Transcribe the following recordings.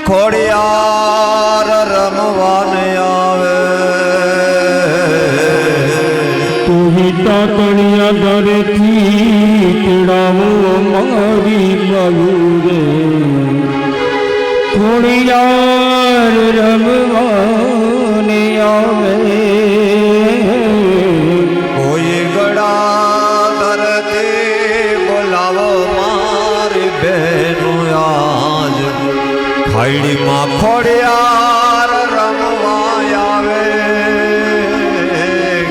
ખોડિયાર રમવાને આવે તુહી તાતણિયા દરેથી તેડાવો મારી બાયું રે ખોડિયાર રમવાને આવે કોઈ ગળા ધરતી બોલાવો મારી બહેનો આજ ખાઈડીમાં ખોડિયાર રમવા આવે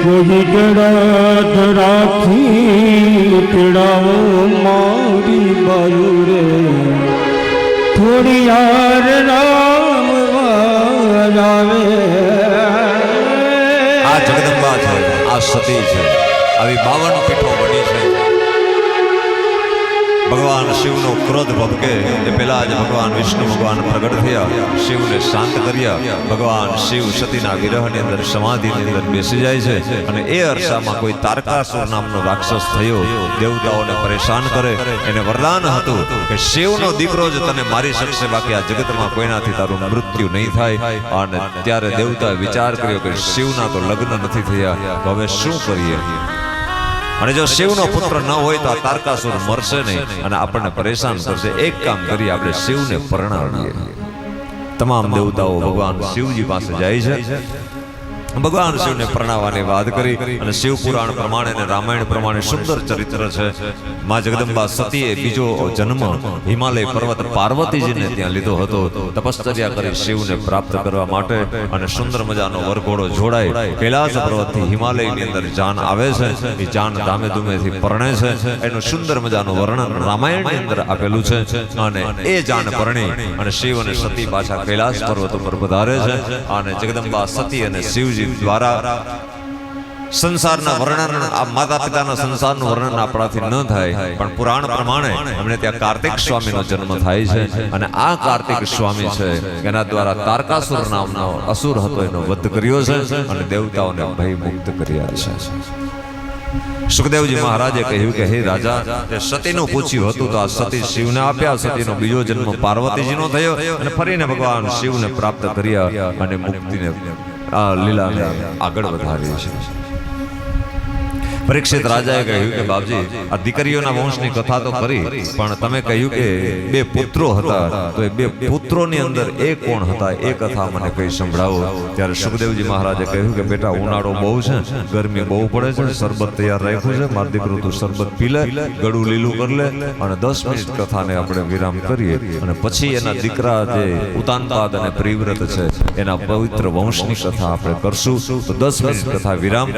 કોઈ ગળા ધરાથી તેડાવો મારી બાયું રે ખોડિયાર રમવા આવે આ જગદંબા છે, આ સતી છે, આવી 52 પીઠો બની છે. ભગવાન શિવનો ક્રોધ ભભકે એ પહેલા જ ભગવાન વિષ્ણુ ભગવાન પ્રગટ થયા, શિવને શાંત કર્યા. ભગવાન શિવ સતીના વિરહની અંદર સમાધિની અંદર બેસી જાય છે અને એ અરસામાં કોઈ તારકાસુર નામનો રાક્ષસ થયો, દેવતાઓને પરેશાન કરે. એને વરદાન હતું કે શિવનો દીકરો જ તને મારી શકશે, બાકી આ જગતમાં કોઈનાથી તારું મૃત્યુ નહીં થાય. અને ત્યારે દેવતાએ વિચાર કર્યો કે શિવના તો લગ્ન નથી થયા, તો હવે શું કરીએ? અને જો શિવનો પુત્ર ન હોય તો આ તારકાસુર મરશે નહીં અને આપણને પરેશાન કરશે. એક કામ કરીએ, આપણે શિવને પરણાવીએ. તમામ દેવતાઓ ભગવાન શિવજી પાસે જાય છે. ભગવાન શિવને પરણાવવાની વાત કરી અને શિવ પુરાણ પ્રમાણે અને રામાયણ પ્રમાણે સુંદર ચરિત્ર છે. માં જગદંબા સતીએ બીજો જન્મ હિમાલય પર્વત પાર્વતીજીને ત્યાં લીધો હતો, તપશ્ચર્યા કરી શિવને પ્રાપ્ત કરવા માટે. અને સુંદર મજાનો વરઘોડો જોડાય કૈલાસ પર્વતથી હિમાલયની અંદર જાન આવે છે. એ જાન ધામે ધૂમેથી પરણે છે. એનું સુંદર મજાનું વર્ણન રામાયણની અંદર આપેલું છે. અને એ જાન પરણી અને શિવ અને સતી પાછા કૈલાસ પર્વત ઉપર પધારે છે. અને જગદંબા સતી અને શિવજી દ્વારા સંસારના વર્ણન, આ માતા પિતાના સંસારનું વર્ણન આપણાથી ન થાય, પણ પુરાણ પ્રમાણે અમને ત્યાં કાર્તિક સ્વામીનો જન્મ થાય છે. અને આ કાર્તિક સ્વામી છે એના દ્વારા તારકાસુર નામનો અસુર હતો એનો વધ કર્યો છે અને દેવતાઓને ભય મુક્ત કર્યા છે. સુખદેવજી મહારાજે કહ્યું કે હે રાજા, તે સતીનું પૂછ્યું હતું તો આ સતી શિવને આપ્યા. સતીનો બીજો જન્મ પાર્વતીજીનો થયો અને ફરીને ભગવાન શિવને પ્રાપ્ત કર્યા અને મુક્તિને આ લીલાને આગળ વધારી છે. પરીક્ષિત રાજાએ કહ્યું કે બાપજી, આ દીકરીઓના વંશની કથા તો કરી, પણ તમે કહ્યું કે 2 પુત્રો હતા, તો એ 2 પુત્રોની અંદર એ કોણ હતા એ કથા મને કઈ સંભળાવો. ત્યારે સુખદેવજી મહારાજે કહ્યું કે બેટા, ઉનાળો બહુ છે, ગરમી બહુ પડે છે, શરબત તૈયાર રાખ્યું છે, મારું દીકરું તું શરબત પી લે, ગળું લીલું કરી લે અને 10 મિનિટ કથાને આપણે વિરામ કરીએ અને પછી એના દીકરા જે ઉતાનપાદ અને પ્રિવ્રત છે એના પવિત્ર વંશની કથા આપણે કરશું. તો 10 મિનિટ કથા વિરામ.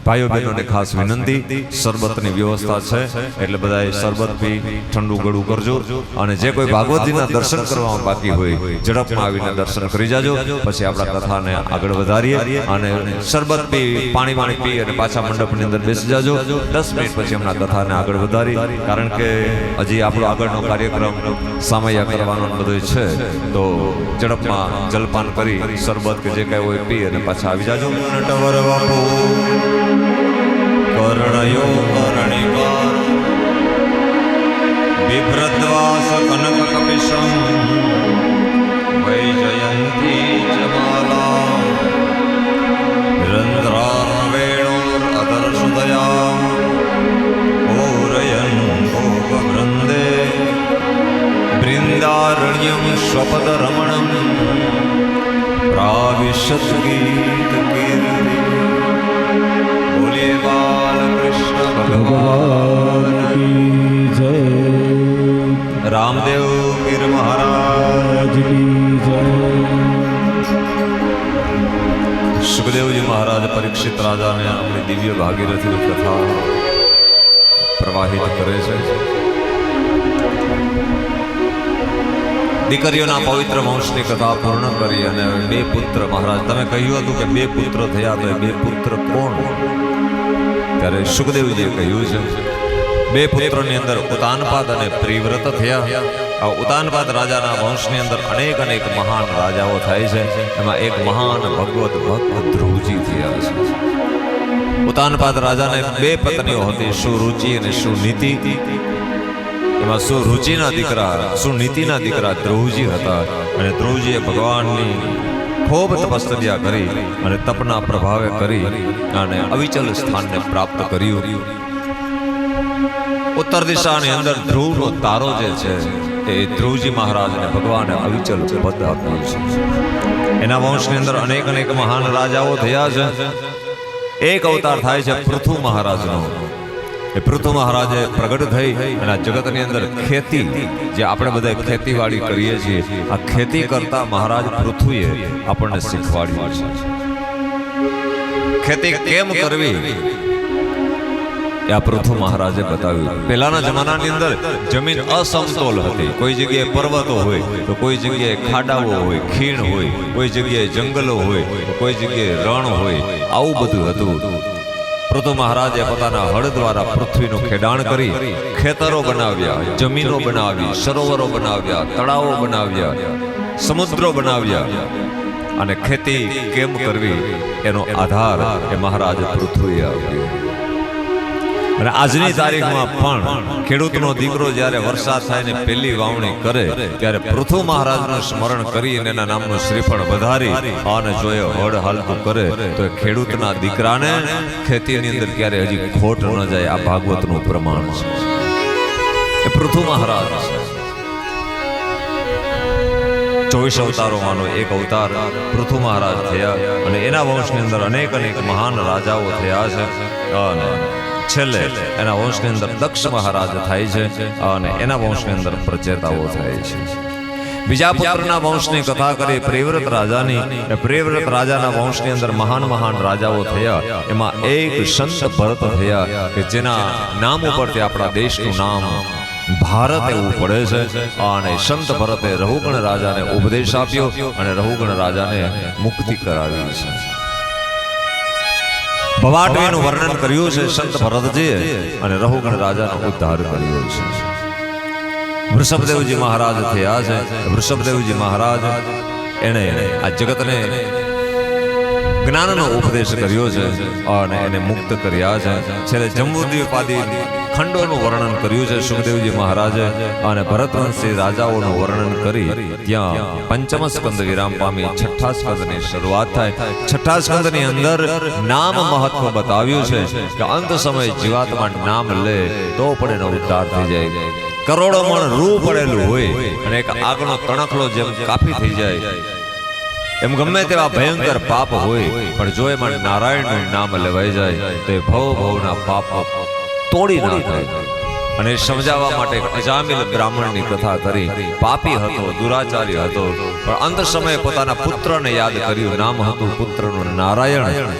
ભાઈઓ બહેનોને ખાસ વિનંતી, શરબતની વ્યવસ્થા છે એટલે બધાએ શરબત પી ઠંડુ ગળું કરજો. અને જે કોઈ ભાગવતજીના દર્શન કરવામાં બાકી હોય ઝડપમાં આવીને દર્શન કરી જાજો. પછી આપણા કથાને આગળ વધારીએ અને શરબત પી પાણી પી અને પાછા મંડપની અંદર બેસી જાજો. 10 મિનિટ પછી હમણાં કથાને આગળ વધારી, કારણ કે હજી આપણો આગળનો કાર્યક્રમ સામૈયા કરવાનો બધો છે. તો ઝડપમાં જલપાન કરી શરબત કે જે કાંઈ હોય પી અને પાછા આવી જાજો. નટવર બાપુ કર્ણયો કર્ણિકાર બિભ્રદ્વાસ કનક કપિશમ વૈજયંતી જમાલા રંધ્રા વેણુર અદર્શદયા ઓરયન ગોપવૃંદે બૃંદારણ્યમ સ્વપદ રમણમ પ્રાવિશત ગીત કીર્તિ. બોલે બાલકૃષ્ણ ભગવાન કી જય, રામદેવ પીર મહારાજ કી જય. સુખદેવજી મહારાજ પરીક્ષિત રાજાને આપણી દિવ્ય ભાગીરથી કથા પ્રવાહિત કરે છે. દીકરીઓના પવિત્ર વંશની કથા પૂર્ણ કરી અને 2 પુત્ર મહારાજ, તમે કહ્યું હતું કે 2 પુત્ર થયા, તો 2 પુત્ર કોણ? ત્યારે સુખદેવજીએ કહ્યું છે 2 પુત્રોની અંદર ઉતાનપાદ અને પ્રિવ્રત થયા. આ ઉતાનપાદ રાજાના વંશની અંદર અનેક મહાન રાજાઓ થાય છે. એમાં એક મહાન ભગવત ભક્ત ધ્રુવજી થયા છે. ઉતાનપાદ રાજાને 2 પત્નીઓ હતી, સુરુચિ અને સુનીતિ. એમાં સુરુચિના દીકરા સુનીતિના દીકરા ધ્રુવજી હતા. અને ધ્રુવજીએ ભગવાનની ખૂબ તપસ્યા કરી અને તપના પ્રભાવે કરી અને અવિચલ સ્થાનને પ્રાપ્ત કર્યું. ઉત્તર દિશાની અંદર ધ્રુવનો તારો જે છે એ ધ્રુવજી મહારાજને ભગવાને અવિચલ પદ આપ્યું છે. એના વંશની અંદર અનેક મહાન રાજાઓ થયા છે. એક અવતાર થાય છે પૃથુ મહારાજનો. એ પૃથુ મહારાજે પ્રગટ થઈ અને આ જગતની અંદર ખેતી, જે આપણે બધા ખેતીવાડી કરીએ છીએ, આ ખેતી કરતા મહારાજ પૃથુએ આપણને શીખવાડ્યું છે. ખેતી કેમ કરવી એ આ પૃથુ મહારાજે બતાવ્યું. પહેલાના જમાનાની અંદર જમીન અસમતોલ હતી. કોઈ જગ્યાએ પર્વતો હોય તો કોઈ જગ્યાએ ખાડાઓ હોય, ખીણ હોય, કોઈ જગ્યાએ જંગલો હોય તો કોઈ જગ્યાએ રણ હોય. આવું બધું હતું. પૃથુ મહારાજે પોતાના હળ દ્વારા પૃથ્વીનું ખેડાણ કરી ખેતરો બનાવ્યા, જમીનો બનાવી, સરોવરો બનાવ્યા, તળાવો બનાવ્યા, સમુદ્રો બનાવ્યા. અને ખેતી કેમ કરવી એનો આધાર એ મહારાજ પૃથ્વીએ આપ્યો. અને આજની તારીખમાં પણ ખેડૂતનો દીકરો જ્યારે વરસાદ થાય ને પહેલી વાવણી કરે ત્યારે પૃથુ મહારાજનું સ્મરણ કરીને એના નામનું શ્રીફળ વધારી અને જો એ હળ હાલતું કરે તો એ ખેડૂતના દીકરાને ખેતીની અંદર ક્યારે હજી ખોટ ન જાય. આ ભાગવતનું પ્રમાણ છે. એ પૃથુ મહારાજ છે. 24 અવતારોમાંનો એક અવતાર પૃથુ મહારાજ થયા. અને એના વંશની અંદર અનેક મહાન રાજાઓ થયા છે. અને છેલ્લે એના વંશની અંદર દક્ષ મહારાજ થાય છે અને એના વંશની અંદર પ્રચેતાઓ થાય છે. બીજા પુત્રના વંશની કથા કરી પ્રિવ્રત રાજાની. પ્રિવ્રત રાજાના વંશની અંદર મહાન રાજાઓ થયા. એમાં એક સંત ભરત થયા કે જેના નામ ઉપરથી આપણા દેશનું નામ ભારત એવું પડે છે. અને સંત ભરતે રહુગણ રાજાને ઉપદેશ આપ્યો અને રહુગણ રાજાને મુક્તિ કરાવી છે. ભવાટવીનું વર્ણન કર્યું છે સંત ભરતજીએ અને રહુગણ રાજાનો ઉદ્ધાર કર્યો છે. વૃષભદેવજી મહારાજ થયા છે. વૃષભદેવજી મહારાજ એણે આ જગતને જ્ઞાનનો ઉપદેશ કર્યો છે અને એને મુક્ત કર્યા છે. છેલ્લે જંબુદ્વીપાદી ખંડોનું વર્ણન કર્યું છે સુખદેવજી મહારાજે. અને ભરતવંશી રાજાઓનું વર્ણન કરી ત્યાં 5મ સ્કંદ વિરામ પામી 6ઠા સ્કંદની શરૂઆત થાય. 6ઠા સ્કંદની અંદર નામ મહત્વ બતાવ્યું છે કે અંત સમયે જીવાત્મા નામ લે તો પણ એનો ઉદ્ધાર થઈ જાય. કરોડો મણ રૂ પડેલું હોય અને એક આગનો તણખલો જેમ કાપી થઈ જાય એમ ગમે તેવા ભયંકર પાપ હોય પણ જો એમાં નારાયણનું નામ લેવાઈ જાય તો એ ભવના પાપ તોડી નાખે. અને સમજાવવા માટે અજામિલ બ્રાહ્મણની કથા કરી. પાપી હતો, દુરાચારી હતો, પણ અંત સમયે પોતાના પુત્રને યાદ કર્યું. નામ હતું પુત્રનું નારાયણ.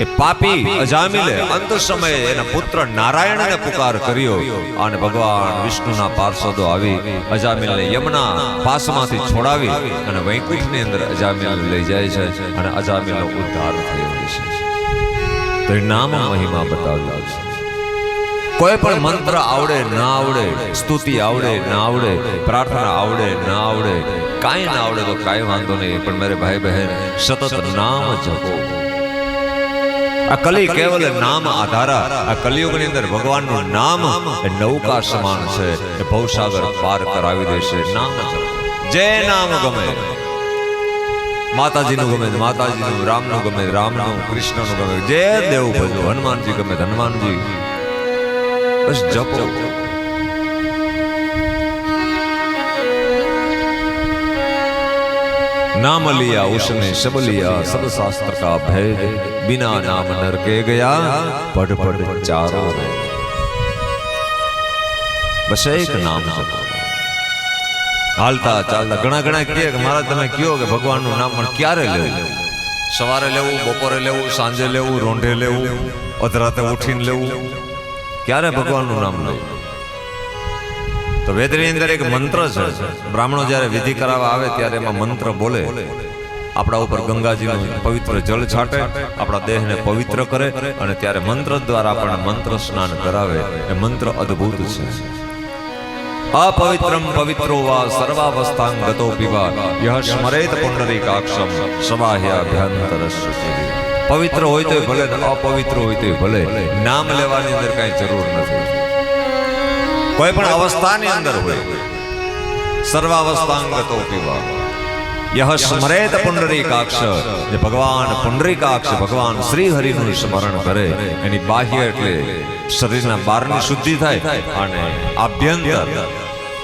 એ પાપી અજામિલે અંત સમયે એના પુત્ર નારાયણને પુકાર કર્યો અને ભગવાન વિષ્ણુના પાર્ષદો આવી અજામિલને યમના પાસમાંથી છોડાવી અને વૈકુંઠની અંદર અજામિલ લઈ જાય છે અને અજામિલનો ઉદ્ધાર થયો છે. તો એ નામ મહિમા બતાવ્યો છે. કોઈ પણ મંત્ર આવડે ના આવડે, સ્તુતિ આવડે ના આવડે, પ્રાર્થના આવડે ના આવડે, કાંઈ ના આવડે તો કાંઈ વાંધો નહીં, પણ મેરે ભાઈ બહેન સતત નામ જપો. આ કલી કેવલ નામ આધારા. આ કલિયુગની અંદર ભગવાનનું નામ એ નૌકા સમાન છે, એ ભવસાગર પાર કરાવી દેશે. નામ જપો. જે નામ ગમે, માતાજીનું ગમે માતાજીનું, રામનું ગમે રામનું, કૃષ્ણનું ગમે, જે દેવ ભજો, હનુમાનજી ગમે હનુમાનજી, બસ જપો. नाम लिया उसने सब लिया, सब शास्त्र का भेद, बिना नाम नर के गया पढ़ पढ़ चारों में. बस एक नाम जपो. हालता चालता घણા ઘણા કહે કે મહારાજ તમે કયો કે ભગવાનનું નામ પણ ક્યારે લેવું? સવારે લેવું, બપોરે લેવું, સાંજે લેવું, રોંઢે લેવું, અધરાતે ઉઠીને લેવું, ક્યારે ભગવાનનું નામ લેવું? તો વેદની અંદર એક મંત્ર છે. બ્રાહ્મણો જ્યારે વિધિ કરાવવા આવે ત્યારે એમાં મંત્ર બોલે. આપણા ઉપર ગંગાજીનું પવિત્ર જળ છાંટે, આપણા દેહને પવિત્ર કરે અને ત્યારે મંત્ર દ્વારા આપણને મંત્ર સ્નાન કરાવે. એ મંત્ર અદ્ભુત છે. અપવિત્રમ પવિત્રો વા સર્વાવસ્થાં ગતો પીવા યહ સ્મરેત પુંડરીકાક્ષમ સબાહ્યાભ્યંતરસ્ય. પવિત્ર હોય તો ભલે, અપવિત્ર હોય તો ભલે, નામ લેવાની અંદર કઈ જરૂર નથી. કોઈ પણ અવસ્થાની અંદર હોય, સર્વાવસ્થાંગતો પીવા યહ સ્મરેત પુંડરીકાક્ષ. જે ભગવાન પુંડરીકાક્ષ, ભગવાન શ્રી હરિનું સ્મરણ કરે, એની બાહ્ય એટલે શરીરના બહારની શુદ્ધિ થાય અને આભ્યંતર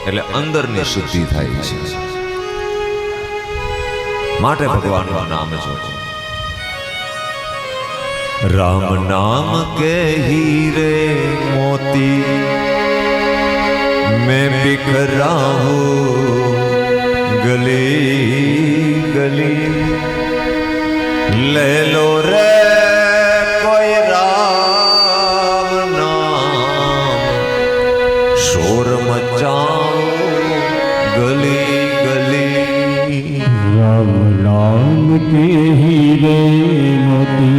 એટલે અંદરની શુદ્ધિ થાય છે. માટે ભગવાનનું નામ જપો. રામ નામ કે હીરે મોતી मैं बिखरा हूँ गली गली, ले लो रे कोई राम नाम, शोर मचाओ गली गली. राम नाम के हीरे मोती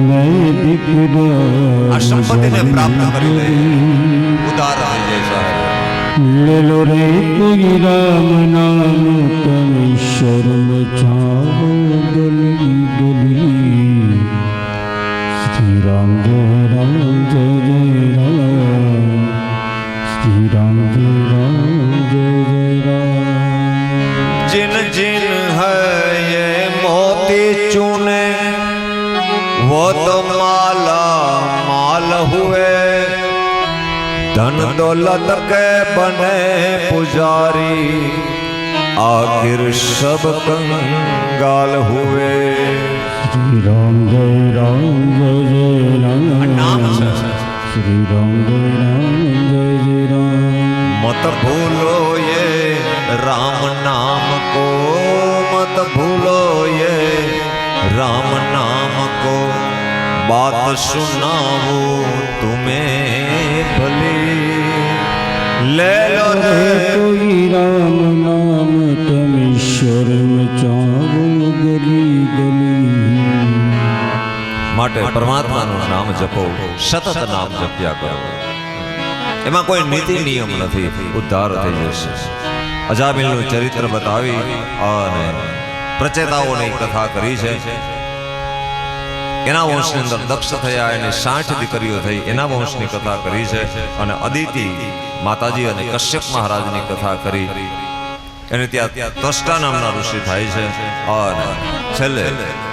मैं बिखरा. આ સંપત્તિને પ્રાપ્ત કરી લે, ઉદાર થઈ જાય. ले लो रे कोई राम नाम, तुम ईश्वर में जाओ गली गली. श्री राम जय राम जय जय राम, श्री राम जय राम जय जय राम. जिन जिन है ये मोती चूने वो तो माला माल हुए, धन दौलत के बने पुजारी, आखिर सब कंगाल हुए. श्री राम जय जय राम, श्री राम जय जय राम. मत भूलो ये राम नाम को, मत भूलो ये राम नाम को, बात सुनाऊं तुम्हें भली. ले लो रे कोई राम नाम, तुम ईश्वर में जाओ गली गली. માટે પરમાત્માનું નામ જપો, સતત નામ જપ્યા કરો. એમાં કોઈ નીતિ નિયમ નથી, ઉદ્ધાર થઈ જશે. અજામિલનું ચરિત્ર બતાવી અને પ્રચેતાઓની કથા કરી છે. એના વંશની અંદર દક્ષ થયા, એની 60 દીકરીઓ થઈ, એના વંશની કથા કરી છે. અને અદિતિ માતાજી અને કશ્યપ મહારાજની કથા કરી. એને ત્યાં ત્વષ્ટા નામના ઋષિ થાય છે અને છેલ્લે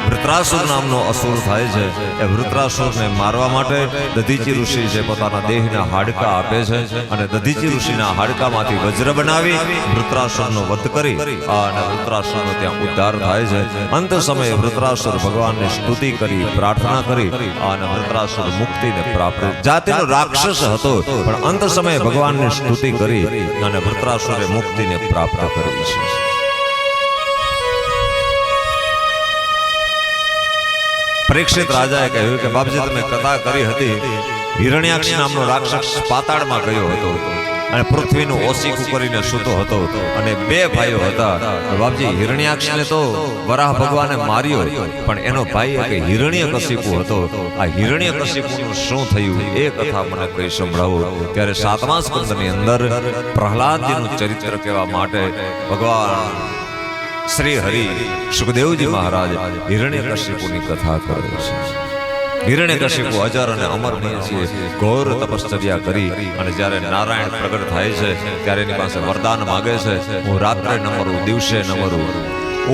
વૃત્રાસુર નામનો અસુર થાય છે. એ વૃત્રાસુરને મારવા માટે દધીચી ઋષિ છે પોતાના દેહના હાડકા આપે છે અને દધીચી ઋષિના હાડકામાંથી વજ્ર બનાવી વૃત્રાસુરનો વધ કરી અને વૃત્રાસુરનો ત્યાં ઉદ્ધાર થાય છે. અંત સમયે વૃત્રાસુર ભગવાનની સ્તુતિ કરી, પ્રાર્થના કરી અને વૃત્રાસુર મુક્તિને પ્રાપ્ત. જાતિનો રાક્ષસ હતો પણ અંત સમયે ભગવાનની સ્તુતિ કરી અને વૃત્રાસુરે મુક્તિને પ્રાપ્ત કરી છે. પરીક્ષિત રાજાએ કહ્યું કે બાપજી તમે કથા કરી હતી, હિરણ્યાક્ષ નામનો રાક્ષસ પાતાળમાં ગયો હતો અને પૃથ્વીનું ઓસીકું કરીને સૂતો હતો અને બે ભાઈઓ હતા. બાપજી હિરણ્યાક્ષને તો વરાહ ભગવાને માર્યો, પણ એનો ભાઈ એક હિરણ્યકશિપુ હતો. આ હિરણ્યકશિપુનું શું થયું એ કથા મને કહી સંભળાવો. ત્યારે 7મા સ્કંદની અંદર પ્રહલાદજીનું ચરિત્ર કહેવા માટે ભગવાન શ્રી હરિ સુખદેવજી મહારાજ હિરણ્યકશિપુની કથા કરે છે. હિરણ્યકશિપુ અજર અને અમરનીય છે, ઘોર તપશ્ચર્યા કરી અને જ્યારે નારાયણ પ્રગટ થાય છે ત્યારે એની પાસે વરદાન માગે છે, હું રાત્રે ન મરું, દિવસે ન મરું,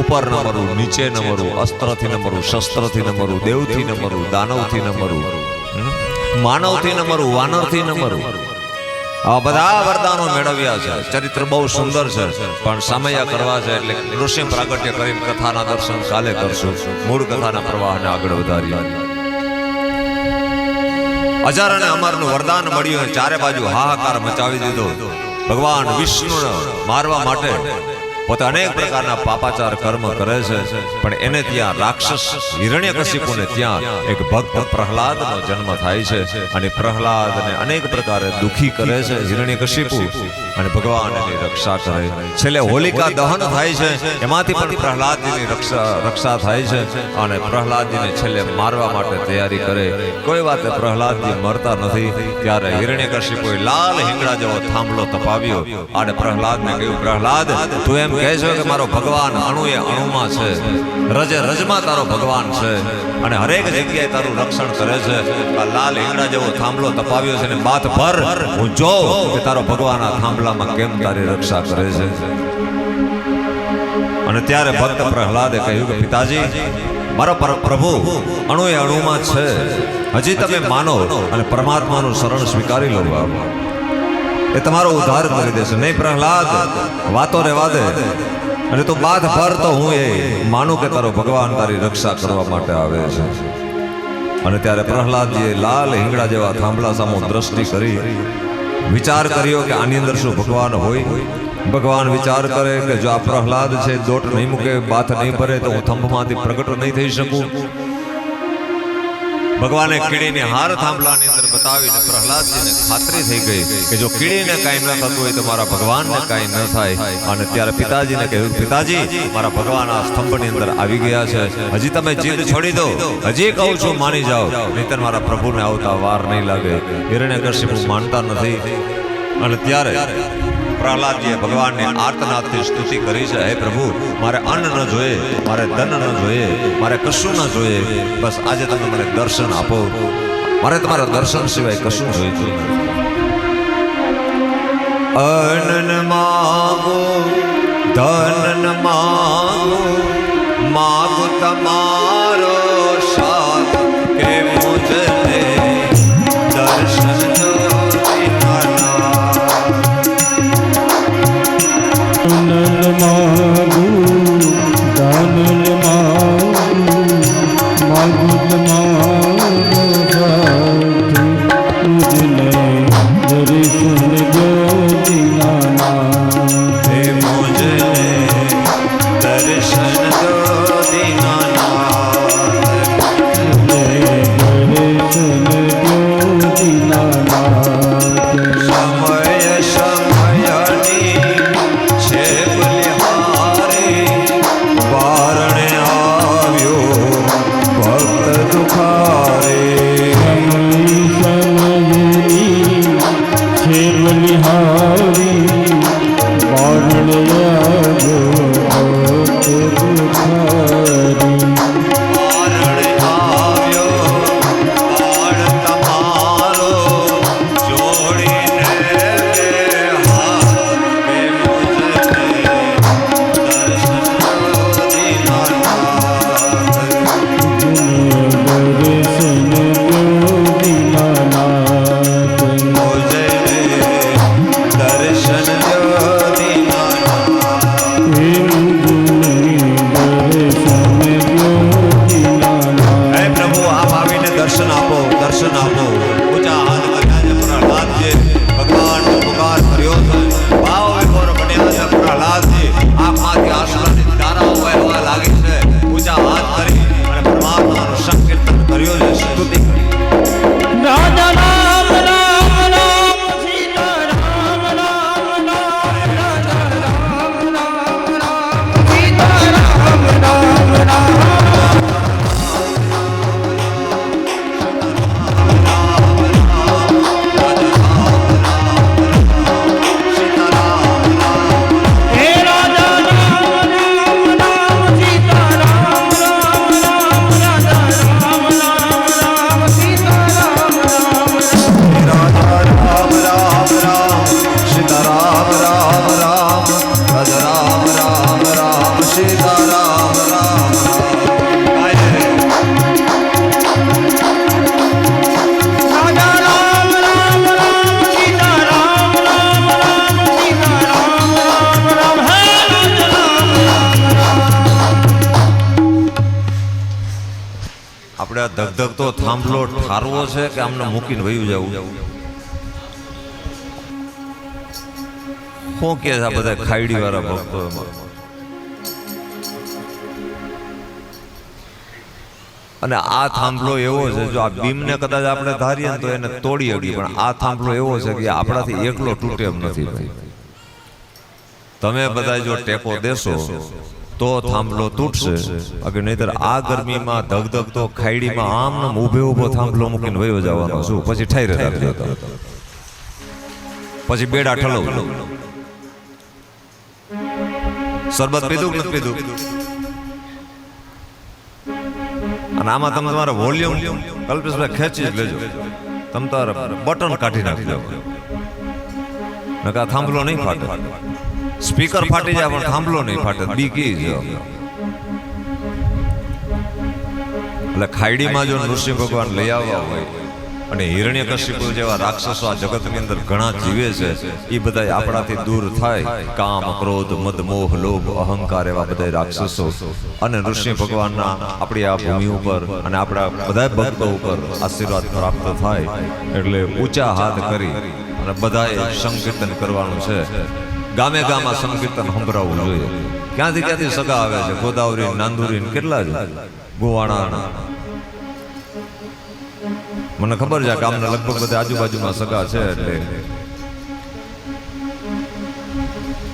ઉપર ન મરું, નીચે ન મરું, અસ્ત્રથી ન મરું, શસ્ત્રથી ન મરું, દેવથી ન મરું, દાનવથી ન મરું, માનવથી ન મરું, વાનરથી ન મરું. આ બધા વરદાનો મેળવ્યા છે. ચરિત્ર બહુ સુંદર છે, પણ સમય કરવા છે એટલે ઋષિ પ્રાગટ્ય કરીને કથાના દર્શન કાલે કરશું. મૂળ કથાના પ્રવાહને આગળ વધારીએ. અજર અને અમરનું વરદાન મળ્યું, ચારે બાજુ હાહાકાર મચાવી દીધો. ભગવાન વિષ્ણુને મારવા માટે પોતે અનેક પ્રકારના પાપાચાર કર્મ કરે છે, પણ એને ત્યાં રાક્ષસ હિરણ્યકશિપુને ત્યાં એક ભક્ત પ્રહલાદનો જન્મ થાય છે અને પ્રહલાદને અનેક પ્રકારે દુખી કરે છે હિરણ્યકશિપુ, અને ભગવાન એની રક્ષા કરે. છેલ્લે હોલિકા દહન થાય છે, એમાંથી પણ પ્રહલાદજીની રક્ષા થાય છે અને પ્રહલાદજીને છેલ્લે મારવા માટે તૈયારી કરે. કોઈ વાતે પ્રહલાદજી મરતા નથી. ત્યારે હિરણ્યકશિપુએ લાલ હિંગડા જેવો થાંભલો તપાવ્યો અને પ્રહલાદને કહ્યું, પ્રહલાદ તું એમ કહે છે કે મારો ભગવાન અણુએ અણુમાં છે, રજે રજમાં તારો ભગવાન છે અને હરેક જગ્યાએ તારું રક્ષણ કરે છે. આ લાલ હિંગડા જેવો થાંભલો તપાવ્યો છે ને બાત ભર હું જો કે તારો ભગવાન આ થાંભલામાં કેમ તારી રક્ષા કરે છે. અને ત્યારે ભક્ત પ્રહલાદે કહ્યું કે પિતાજી મારો પ્રભુ અણુએ અણુમાં છે, હજી તમે માનો અને પરમાત્માનું શરણ સ્વીકારી લો, એ તમારો ઉદ્ધાર કરી દેશે. નહીં પ્રહલાદ વાતો રેવા દે, અને તું બાદ ભર તો હું એ માનું કે તારો ભગવાન તારી રક્ષા કરવા માટે આવે છે. અને ત્યારે પ્રહલાદજીએ લાલ હિંગડા જેવા થાંભલા સામે દ્રષ્ટિ કરી વિચાર કર્યો કે આની અંદર શું ભગવાન હોય. ભગવાન વિચાર કરે કે જો આ પ્રહલાદ છે દોટ નહીં મૂકે, બાથ નહીં ભરે તો હું થંભમાંથી પ્રગટ નહીં થઈ શકું. ભગવાને કીડીની હાર થાંભલાની અંદર બતાવીને પ્રહલાદજીને ખાતરી થઈ ગઈ કે જો કીડીને કાંઈ ન થતું હોય તો મારા ભગવાનને કાંઈ ન થાય. અને ત્યારે પિતાજીને કહ્યું, પિતાજી મારા ભગવાન આ સ્તંભની અંદર આવી ગયા છે, હજી તમે જીદ છોડી દો, હજી કહું છું માની જાઓ, નહીંતર મારા પ્રભુને આવતા વાર નહીં લાગે. હિરણ્યકશિપુ માનતા નથી. અને ત્યારે પ્રહલાદજીએ ભગવાનને આર્તનાદથી સ્તુતિ કરી છે, હે પ્રભુ મારે અન્ન ન જોઈએ, મારે ધન ન જોઈએ, મારે કશું ન જોઈએ, બસ આજે તમે મને દર્શન આપો, મારે તમારા દર્શન સિવાય કશું જોઈતું નથી. અન્ન માગો ધન માગો, માગો તમારો સાથ કે મુજને દર્શન માગુ દાનલ માગુ માગુ તમારો સાથ મુજને દર્શન દો દીનાનાથ, મુજને દર્શન દો દીનાનાથ. આપણે ધગધગતો થાંભલો ઠારવો છે કે આમને મૂકીને વયું જવું? શું કે છે આ બધા ખાઈડી વાળા ભક્તો એમાં? અને આ થાંભલો એવો છે, જો આ બીમને કદાચ આપણે ધારીએ તો એને તોડી શકીએ, પણ આ થાંભલો એવો છે કે આપણાથી એકલો તૂટે એમ નથી ભાઈ. તમે બધા જો ટેકો દેશો તો થાંભલો તૂટશે, બાકી નહીતર આ ગરમીમાં ધગધગતો ખાઈડીમાં આમ નામ ઊભે ઊભો થાંભલો મૂકીને વયો જવાનો શું? પછી ઠાયરે રાખજો તો પછી બેડા ઠલવ. શરબત પીધું કે નથી પીધું? અને આમાં તમે તમારા વોલ્યુમ કલ્પેશભાઈ ખેંચી જ લેજો, તમે તમારા બટન કાઢી નાખજો, નકા થાંભલો નહીં ફાટે. સ્પીકર ફાટી જાય પણ થાંભલો નહીં ફાટે. બીકી જ એટલે ખાઈડીમાં જો નૃસિંહ ભગવાન લઈ આવ્યા હોય અને હિરણ્યકશિપુ જેવા રાક્ષસો આ જગતની અંદર ઘણા જીવે છે, એ બધા આપણાથી દૂર થાય. કામ, ક્રોધ, મદ, મોહ, લોભ, અહંકાર એવા બધા રાક્ષસો અને નૃસિંહ ભગવાનના આપણી આ ભૂમિ ઉપર અને આપણા બધા ભક્તો ઉપર આશીર્વાદ પ્રાપ્ત થાય. એટલે ઊંચા હાથ કરી અને બધાએ સંકીર્તન કરવાનું છે. ગામે ગામમાં સંકીર્તન સંભળાવવું જોઈએ. ક્યાંથી સગા આવે છે, ગોદાવરી, નાંદુરી, કેટલા છે, ગોવાણા. મને ખબર છે ગામના લગભગ બધા આજુબાજુમાં સગા છે. એટલે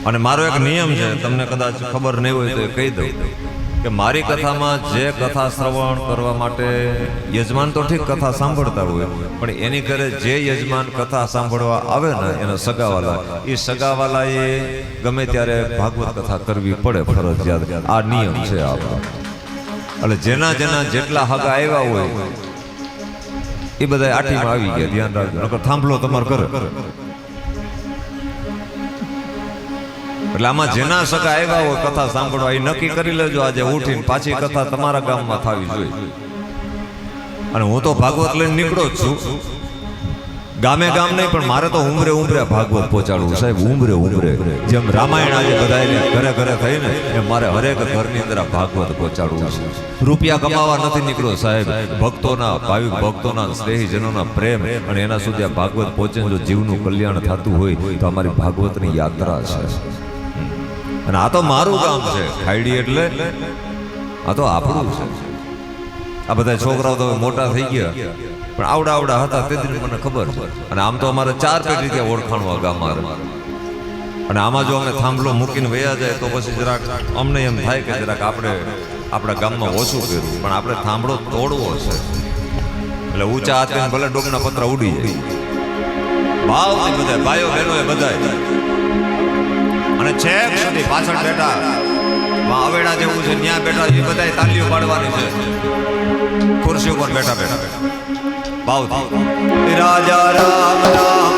અને મારો એક નિયમ છે, તમને કદાચ ખબર નહીં હોય તો કહી દઉં કે મારી કથામાં જે કથા શ્રવણ કરવા માટે યજમાન તો ઠીક કથા સાંભળતા હોય, પણ એની ઘરે જે યજમાન કથા સાંભળવા આવે ને એના સગાવાલા, એ સગાવાલાએ ગમે ત્યારે ભાગવત કથા કરવી પડે ફરજિયાત. આ નિયમ છે આપણો. એટલે જેના જેટલા હગા આવ્યા હોય એ બધા આટીમાં આવી ગયા. ધ્યાન રાખજો, નકર થાંભલો તમારે કરે. એટલે આમાં જેના સગા આવ્યા હોય કથા સાંભળવા, એ નક્કી કરી લેજો આજે ઉઠીને પાછી કથા તમારા ગામમાં થવી જોઈએ. અને હું તો ભાગવત લઈને નીકળો જ છું, ગામે ગામ નહીં, પણ મારે તો ઉમરે ભાગવત પહોંચાડવું સાહેબ. ઉમરે જેમ રામાયણ આજે બધા ઘરે ઘરે થઈને એમ મારે હરેક ઘરની અંદર આ ભાગવત પહોંચાડવું છે. રૂપિયા કમાવા નથી નીકળો સાહેબ. ભક્તોના, ભાવિક ભક્તોના, સ્નેહીજનોના પ્રેમ અને એના સુધી આ ભાગવત પહોંચે. જો જીવનું કલ્યાણ થતું હોય તો અમારી ભાગવતની યાત્રા છે. અને આ તો મારું કામ છે ખાઈડી, એટલે આ તો આપણું છે. આ બધા છોકરાઓ તો મોટા થઈ ગયા, પણ આવડા હતા તેથી મને ખબર છે. અને આમ તો અમારે 4 પેઢી ત્યાં ઓળખાણું આ ગામમાં. અને આમાં જો અમે થાંભલો મૂકીને વયા જાય તો પછી જરાક અમને એમ થાય કે જરાક આપણે આપણા ગામમાં ઓછું કર્યું, પણ આપણે થાંભલો તોડવો છે. એટલે ઊંચા હાથે ભલે ડોકના પતરા ઉડી જાય. ભાવ બધા ભાઈઓ બહેનો એ બધા અને છેક સુધી પાછળ બેઠા આવેડા જેવું છે ત્યાં બેઠા એ બધા તાલીઓ પાડવાની છે. ખુરશી ઉપર બેઠા ભાવથી રાજા રામ રામ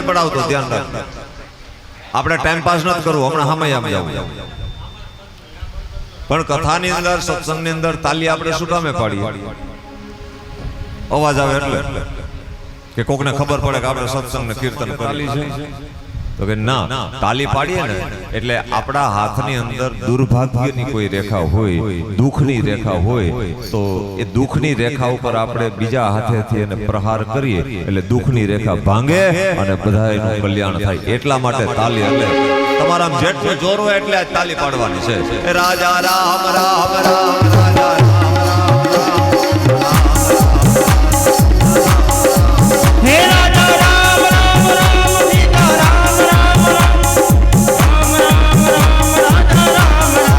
પડાવતો. ધ્યાન રાખજો, આપણે ટાઈમ પાસ નથી કરવું. હમણાં સામે આમ જવું, પણ કથાની અંદર, સત્સંગની અંદર તાલી આપણે શું કામે પાડીએ? અવાજ આવે એટલે કે કોકને ખબર પડે કે આપણે સત્સંગ ને કીર્તન કરી છે. તો કે ના, તાલી પાડીએ ને એટલે આપણા હાથની અંદર દુર્ભાગ્યની કોઈ રેખા હોય, દુઃખની રેખા હોય, તો એ દુઃખની રેખા ઉપર આપણે બીજા હાથેથી એને પ્રહાર કરીએ એટલે દુઃખની રેખા ભાંગે અને બધાનું કલ્યાણ થાય. એટલા માટે તાલી, એટલે તમારા જેટલું જોર હોય એટલે તાલી પાડવાની છે. રાજા રામ રામ રામ રાજા રામ રામ. હે રાજા રામ રામ રામ સીતા રામ રામ રામ રામ રામ રાજા રામ રામ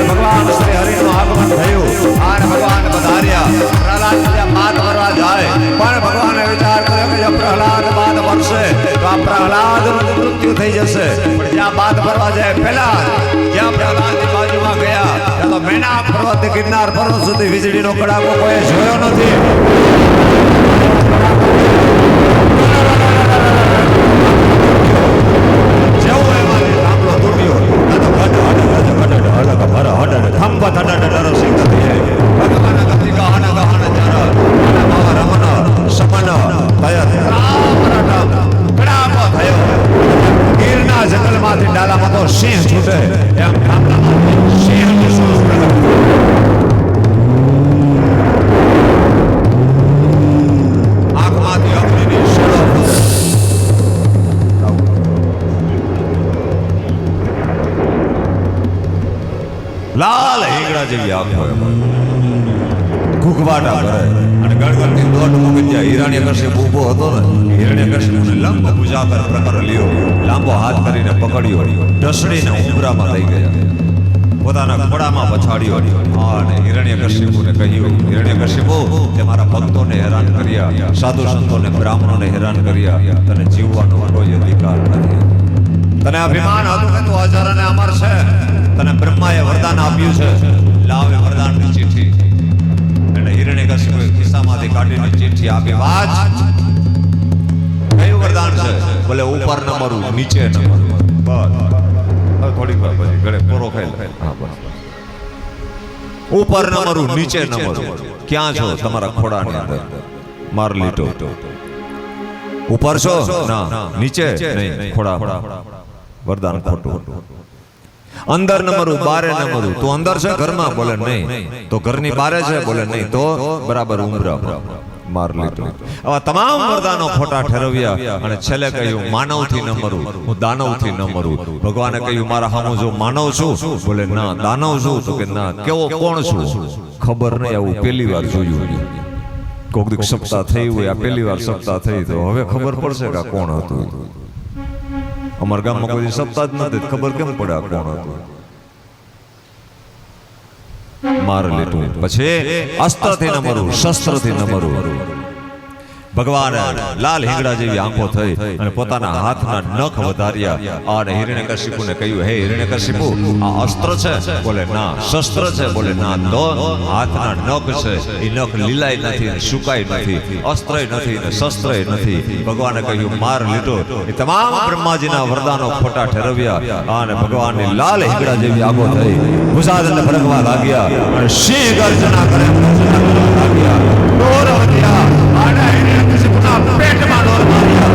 ભગવાન શ્રી હરિનું આગમન થયું અને ભગવાન પધાર્યા. પ્રહલાદ બાદ ભરવા જાય પણ ભગવાને વિચાર કર્યો કે જો પ્રહલાદ બાદ ભરશે તો આ પ્રહલાદનું મૃત્યુ થઈ જશે. પણ જ્યાં બાદ ભરવા જાય પહેલા જ્યાં પ્રહલાદની બાજુમાં ગયા ત્યાં તો મેના પર્વત ગિરનાર પર્વત સુધી વીજળીનો કડાકો કોઈ જોયો નથી. જંગલમાંથી ડાલામાં તો સિંહ છૂટે એમ સિંહ આંખમાંથી અગ્નિની શેડો લાલ હીંગડા જેવી આંખો ઘૂઘવાટા કરે અને ગળગળથી દોઢ મૂકી જાય. હિરણ્યકશ્યપ ઊભો હતો ને હિરણ્યકશ્યપને લંબ ભુજાકર પ્રકર લ્યો, લાંબો હાથ કરીને પકડ્યો, ઢસડીને ઉંબરામાં લઈ ગયા, પોતાના ખોળામાં પછાડ્યો અને હિરણ્યકશ્યપુને કહ્યું, હિરણ્યકશ્યપુ તે મારા ભક્તોને હેરાન કર્યા, સાધુ સંતોને બ્રાહ્મણોને હેરાન કર્યા, તને જીવવાનો કોઈ અધિકાર નથી. તને અભિમાન હતું કે તું અજર અને અમર છે, તને બ્રહ્માએ વરદાન આપ્યું છે, લાવે વરદાનની ચિઠ્ઠી. અને હિરણ્યકશ્યપુએ ખિસ્સામાંથી કાઢીને ચિઠ્ઠી આપી, વાંચ. કયું વરદાન છે? બોલે ઉપર ન મરું, નીચે ન મરું. બસ થોડીક વાર પછી ઘરે પૂરો ખાઈ લે. હા બસ. ઉપર ન મરું, નીચે ન મરું. ક્યાં છો? તમારા ખોડાની અંદર. માર લીટો. ઉપર છો? ના. નીચે? નહીં. ખોડા. વરદાન ખોટું. અંદર ન મરું, બારે ન મરું. તું અંદર છે ઘરમાં? બોલે નહીં. તો ઘરની બારે છે? બોલે નહીં. તો બરાબર ઉમરા. માર લીધું. આવા તમામ વરદાનો ખોટા ઠેરવ્યા અને છેલ્લે કહ્યું, માનવથી ન મરું, હું દાનવથી ન મરું. ભગવાને કહ્યું, મારા હામું જો માનવ છું? બોલે ના. દાનવ છું? તો કે ના. કેવો કોણ છું? ખબર નહીં. આવું પહેલી વાર જોયું. કોક દીક સપ્તાહ થઈ હોય, આ પહેલી વાર સપ્તાહ થઈ, તો હવે ખબર પડશે કે આ કોણ હતું. અમારા ગામમાં કોઈ સપ્તાહ જ નથી, ખબર કેમ પડે આ કોણ હતું? માર લીધું. પછી અસ્ત્રથી ન મરું, શસ્ત્રથી ન મરું. ભગવાન લાલ હિંગડા જેવી આંખો થઈ અને પોતાના હાથના નખ વધાર્યા અને હિરણ્યકશિપુને કહ્યું, હે હિરણ્યકશિપુ, આ અસ્ત્ર છે? બોલે ના. શસ્ત્ર છે? બોલે ના. તો હાથના નખ છે, એ નખ લીલાય નથી, સુકાય નથી, અસ્ત્રય નથી ને શસ્ત્રય નથી. ભગવાને કહ્યું, માર લીધો. એ તમામ બ્રહ્માજીના વરદાનો ખોટા ઠેરવ્યા અને ભગવાનની લાલ હિંગડા જેવી આંખો થઈ ભુજાદંડ ફરકવા લાગ્યા અને સિંહ ગર્જના કરે લાગ્યા. દોર વધ્યા અને પેટમાં દોર માર્યા,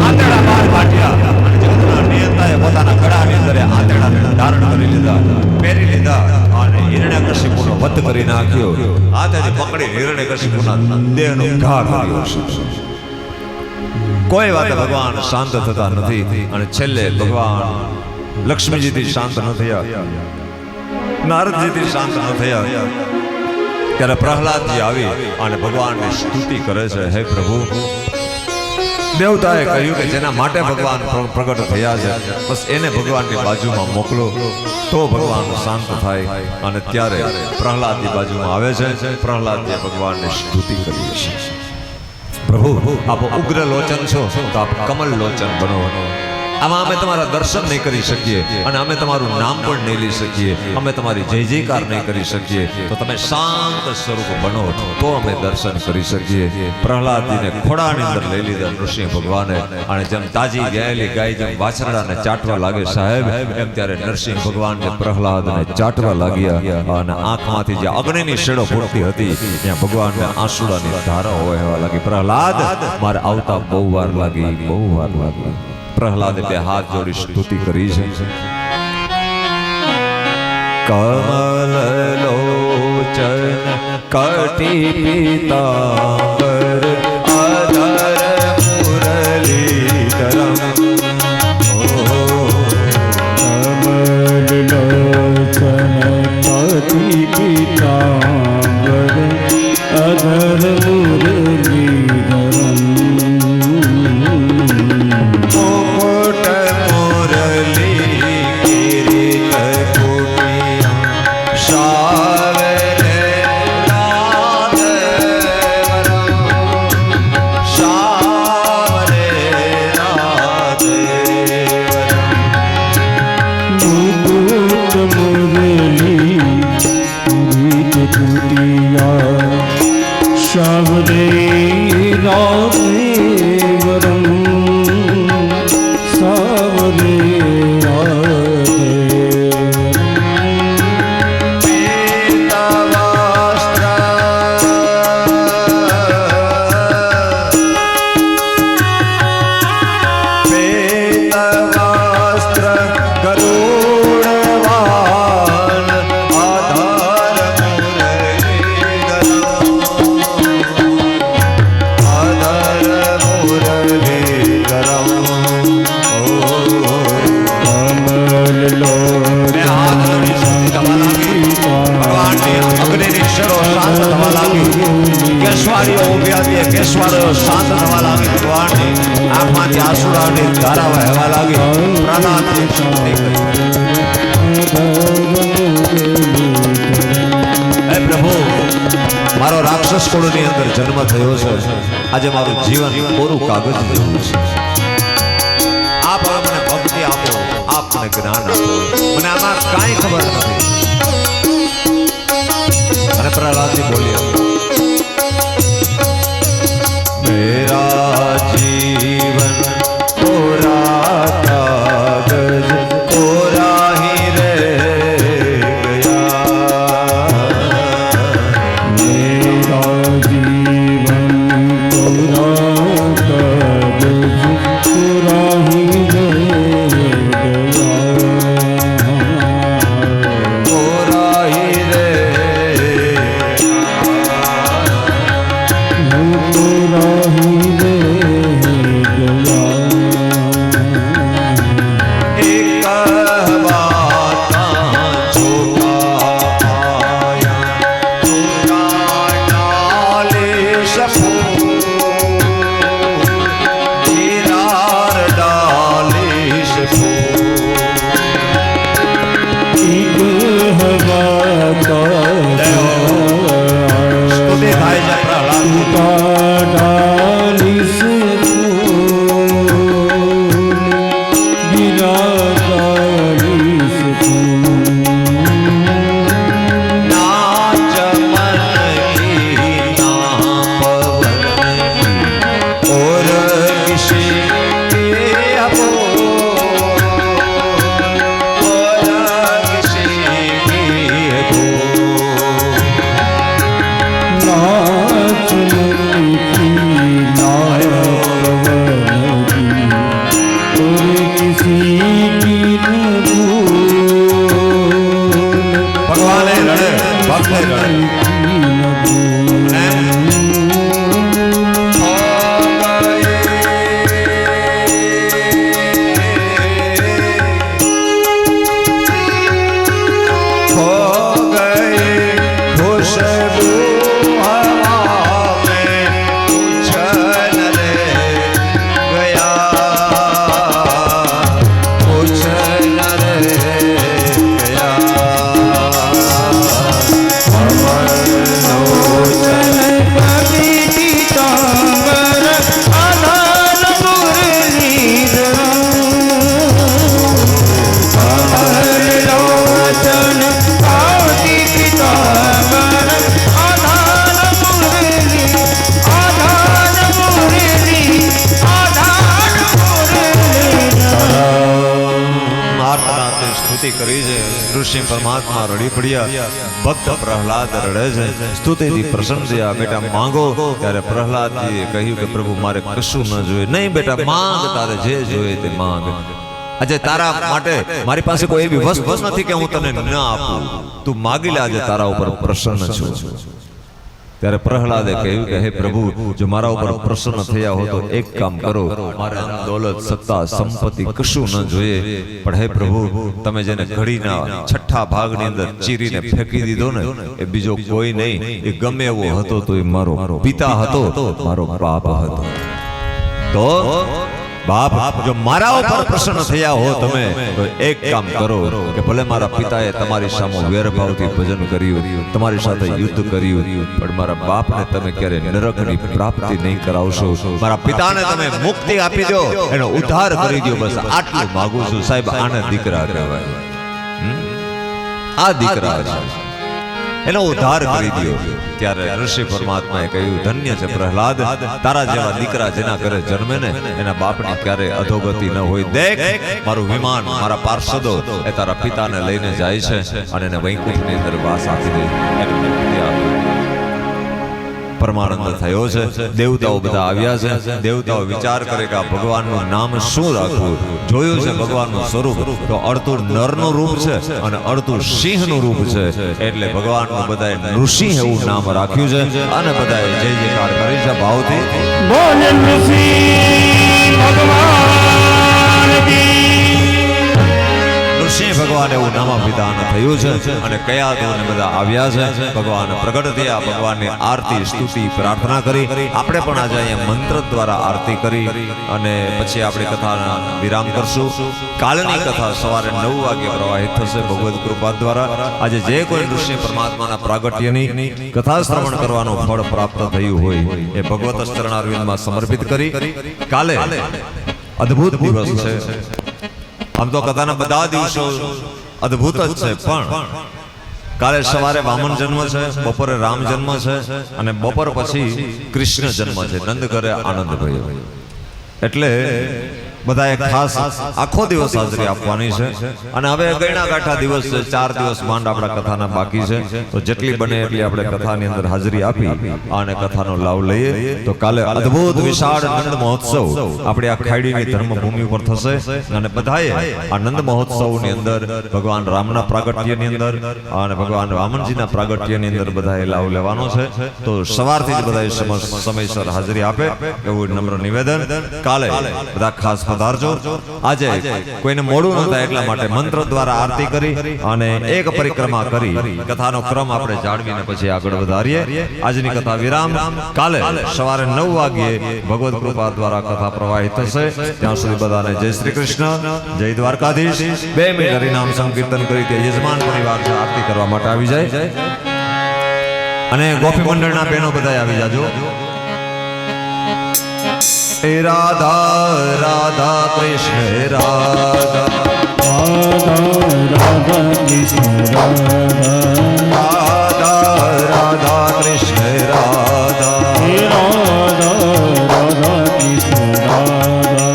આંતરડા બહાર કાઢ્યા અને જગતના નિયંતાએ પોતાના ગળાની અંદર આંતરડાને ધારણ કરી લીધા, પહેરી લીધા અને હિરણ્યકશિપુનો વધ કરી નાખ્યો. હાથેથી પકડી હિરણ્યકશિપુના દેહનો ઘા કર્યો. કોઈ વાતે ભગવાન શાંત થતા નથી અને છેલ્લે ભગવાન લક્ષ્મીજીથી શાંત ન થયા, નારદજીથી શાંત ન થયા. ત્યારે પ્રહલાદજી આવી અને ભગવાનની સ્તુતિ કરે છે, હે પ્રભુ, દેવતાએ કહ્યું કે જેના માટે ભગવાન પ્રગટ થયા છે બસ એને ભગવાનની બાજુમાં મોકલો તો ભગવાન શાંત થાય. અને ત્યારે પ્રહલાદની બાજુમાં આવે છે. પ્રહલાદજીએ ભગવાનની સ્તુતિ કરી છે, પ્રભુ આપ ઉગ્ર લોચન છો તો આપ કમલ લોચન બનો, આમાં અમે તમારા દર્શન નહીં કરી શકીએ અને અમે તમારું નામ પણ નહીં લઈ શકીએ, અમે તમારી જય જયકાર નહીં કરી શકીએ, તો તમે શાંત સ્વરૂપ બનો તો અમે દર્શન કરી શકીએ. પ્રહલાદજીને ખોડાની અંદર લઈ લીધા નૃસિંહ ભગવાને, અને જેમ તાજી ગયેલી ગાય જેમ વાછરડાને ચાટવા લાગે સાહેબ, એમ ત્યારે નરસિંહ ભગવાન પ્રહલાદને ચાટવા લાગ્યા અને આંખમાંથી જે અગ્નિની શેડો ફૂટતી હતી ત્યાં ભગવાનને આંસુડાની ધારાઓ વહેવા લાગી. પ્રહલાદ મારે આવતા બહુ વાર લાગી, બહુ વાર લાગી. પ્રહલાદે બે હાથ જોડી સ્તુતિ કરી છે. કમલ લોચન કટી પીતાંબર અધર મુરલીધરમ. કમલલોચન કટી પીતાંબર અધર મુરલીધરમ. મુકુટ મુરલી કિરીટ કુટિયા શાવરે રાધેવરમ. શાવરે રાધેવરમ. મુકુટ મુરલી કિરીટ કુટિયા શાવરે રાધેવરમ. સાવરે કેશવારીઓ ઊભી આવી, કેશવારીઓ શાંત થવા લાગી. ભગવાનની આંખમાંથી આંસુડાની ધારા વહેવા લાગી. પ્રહલાદજી સ્તુતિ કરી. હે પ્રભુ, મારો રાક્ષસ કુળની અંદર જન્મ થયો છે, આજે મારું જીવન કોરું કાગળ જેવું છે. આપ હવે મને ભક્તિ આપો, આપ મને જ્ઞાન આપો, મને આમાં કાંઈ ખબર નથી. અને પ્રહલાદજી બોલ્યો, मेरा जीवन कोरा कागज कोरा ही रह गया. मेरा जीवन कोरा कागज कोरा ही रह गया. कोरा ही સ્તુતિ કરી છે. ઋષિ પરમાત્મા રડી પડ્યા. ભક્ત પ્રહલાદ રડે છે. સ્તુતિથી પ્રસન્ન થયા. બેટા માંગો. ત્યારે પ્રહલાદજીએ કહ્યું કે પ્રભુ મારે કશું ન જોઈએ. નહીં બેટા માંગ, તારે જે જોઈએ તે માંગ. આજે તારા માટે મારી પાસે કોઈ એવી વસ્તુ નથી કે હું તને ન આપું. તું માગી લે, આજે તારા ઉપર પ્રસન્ન છું. ત્યારે પ્રહલાદે કહ્યું કે હે પ્રભુ, જો મારા ઉપર પ્રસન્ન થયા હો તો એક કામ કરો, મારે દોલત, સત્તા, સંપત્તિ કશું ન જોઈએ, પણ હે પ્રભુ તમે જેને ઘડીના છઠ્ઠા ભાગની અંદર ચીરીને ફેંકી દીધો ને, એ બીજો કોઈ નહીં, એ ગમે એવો હતો તો એ મારો પિતા હતો, મારો બાપ હતો. તો બાપ, જો મારા ઉપર પ્રસન્ન થયા હો તમે, તો એક કામ કરો કે ભલે મારા પિતાએ તમારી સામે વેરભાવથી ભજન કર્યું, તમારી સાથે યુદ્ધ કર્યું, પણ મારા બાપને તમે ક્યારે નરકની પ્રાપ્તિ નહીં કરાવશો. મારા પિતાને તમે મુક્તિ આપી દો, એનો ઉદ્ધાર કરી દો. બસ આટલું માંગુ છું. સાહેબ, આને દીકરા કહેવાય. આ દીકરા છે, એનો ઉદ્ધાર કરી દો. ત્યારે ઋષિ પરમાત્માએ કહ્યું, ધન્ય છે પ્રહલાદ, તારા જેવા દીકરા જેના ઘરે જન્મે ને, એના બાપની ક્યારે અધોગતિ ન હોય. દેખ, મારું વિમાન, મારા પાર્ષદો એ તારા પિતાને લઈને જાય છે અને એને વૈકુંઠની અંદર વાસ આપી દે. એને મુક્તિ આપી. પરમાનંદ થયો છે. દેવતાઓ બધા આવ્યા છે. દેવતાઓ વિચાર કરે કે આ ભગવાનનું નામ શું રાખવું. જોયું છે ભગવાનનું સ્વરૂપ તો અડધું નરનું રૂપ છે અને અડધું સિંહનું રૂપ છે. એટલે ભગવાનનું બધાએ નૃસિંહ એવું નામ રાખ્યું છે અને બધાએ જય જયકાર કરી છે ભાવથી. બોલે નૃસિંહ ભગવાન કી. નૃસિંહ ભગવાન એવું નામાભિધાન થયું છે અને કયા દેવને બધા આવ્યા છે. ભગવાન પ્રગટ થયા. ભગવાનની આરતી, સ્તુતિ, પ્રાર્થના કરી. આપણે પણ આજે અહીંયા મંત્ર દ્વારા આરતી કરી અને પછી આપણે કથાના વિરામ કરશું. કાલની કથા સવારે 9 વાગે પ્રવાહિત થશે ભગવદ કૃપા દ્વારા. આજે જે કોઈ નૃસિંહ પરમાત્માના પ્રાગટ્યની કથા શ્રવણ કરવાનું ફળ પ્રાપ્ત થયું હોય એ ભગવત ચરણારવિંદમાં સમર્પિત કરી. કાલે અદ્ભુત દિવસ છે. આમ તો કથાના બધા દિવસો અદ્ભુત જ છે, પણ કાલે સવારે વામન જન્મ છે, બપોરે રામ જન્મ છે અને બપોર પછી કૃષ્ણ જન્મ છે. નંદ ઘરે આનંદ ભયો. એટલે બધાએ ખાસ આખો દિવસ હાજરી આપવાની છે. અને હવે ગયણા ગાંઠા દિવસ છે, 4 દિવસ માંડ આપણા કથાના બાકી છે. તો જેટલી બને એટલી આપણે કથાની અંદર હાજરી આપી અને કથાનો લાભ લઈએ. તો કાલે અદ્ભુત વિશાળ નંદ મહોત્સવ આપણે આ ખાડીની ધર્મભૂમિ ઉપર થશે અને બધાએ આ નંદ મહોત્સવની અંદર ભગવાન રામના પ્રાગટ્યની અંદર અને ભગવાન વામનજીના પ્રાગટ્યની અંદર બધાએ લાભ લેવાનો છે. તો સવારથી જ બધાએ સમયસર હાજરી આપે એવું નમ્ર નિવેદન. કાલે બધા ખાસ પધારજો. આજે કોઈને મોડું ન થાય એટલા માટે મંત્ર દ્વારા આરતી કરી અને એક પરિક્રમા કરી કથાનો ક્રમ આપણે જાળવીને પછી આગળ વધારીએ. આજની કથા વિરામ. કાલે સવારે 9 વાગ્યે ભગવદ કૃપા દ્વારા કથા પ્રવાહિત થશે. ત્યાં સુધી બધાને જય શ્રી કૃષ્ણ, જય દ્વારકાધીશ. 2 મિનિટ હરિનામ સંકીર્તન કરી તે યજમાન પરિવાર આરતી કરવા માટે આવી જાય અને ગોપી મંડળના બહેનો બધા આવી જાજો. રાધા રાધા કૃષ્ણ રાધા, રાધા કૃષ્ણ રાધા, રાધા રાધા કૃષ્ણ રાધા, રાધા કૃષ્ણ રાધા,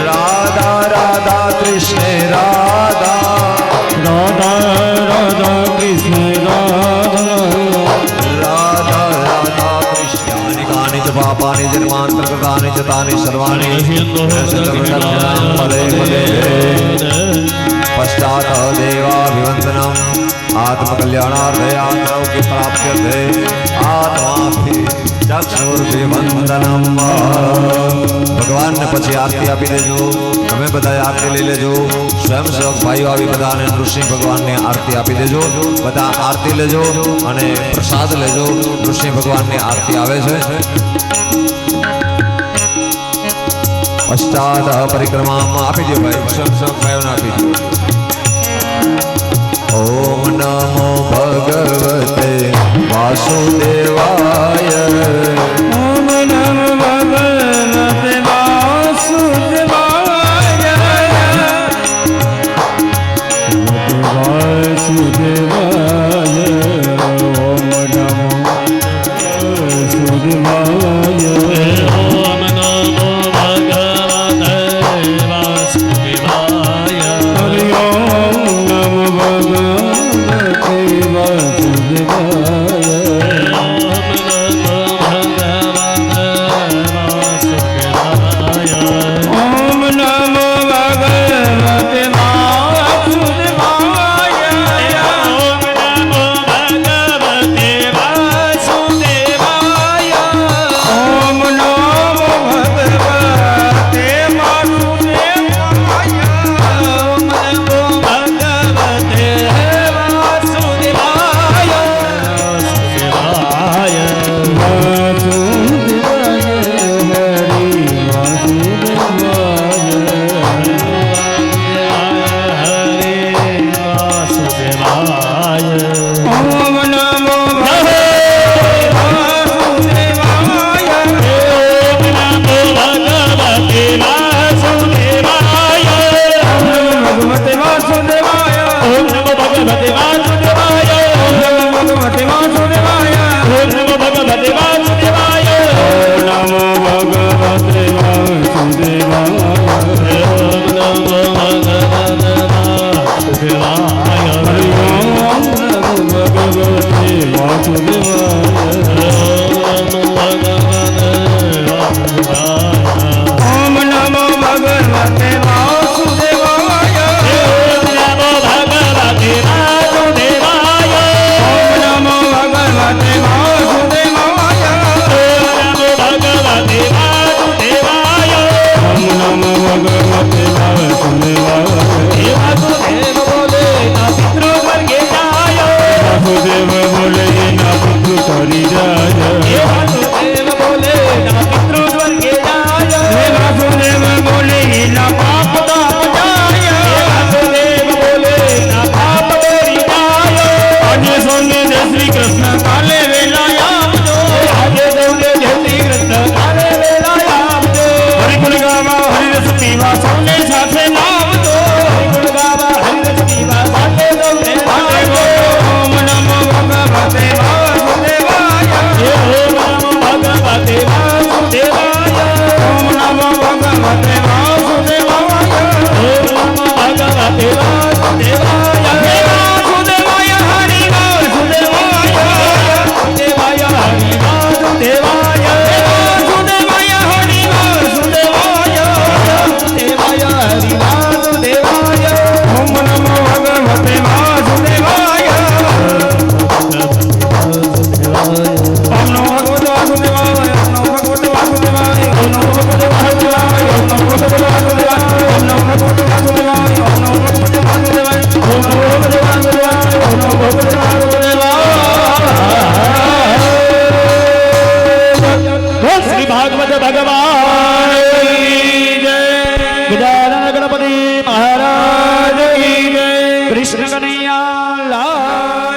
રાધા રાધા કૃષ્ણ રાધા, રાધા કૃષ્ણ પાપાની જન્માંતર્ગતાની ચ તાની સર્વાણી પશ્ચાત દેવાભિવંદનમ આત્મકલ્યાણાર્થયાત્રૌ પ્રાપ્યતે આત્માભિ ચક્ષુર્ભિવંદનમ. ભગવાનને પછી આરતી આપી દેજો. તમે બધા આરતી લઈ લેજો. સ્વયંસેવક ભાઈઓ આવી બધાને નૃસિંહ ભગવાનની આરતી આપી દેજો. બધા આરતી લેજો અને પ્રસાદ લેજો. નૃસિંહ ભગવાનની આરતી આવે છે. પશ્ચાત પરિક્રમામાં આપી દો ભાઈ, સ્વયંસેવક ભાઈઓને આપી દો. ઓમ નમો ભગવતે વાસુદેવાય, ઓમ નમો ભગવતે વાસુદેવાય, વાસુદેવાય, ઓમ નમો વાસુદેવાય, ઓમ નમો ભગવતે વાસુદેવાય, હરિ ઓમ શ્રી ભાગવત ભગવાન ગજાનન ગણપતિ મહારાજ કૃષ્ણ કનૈયા લાલ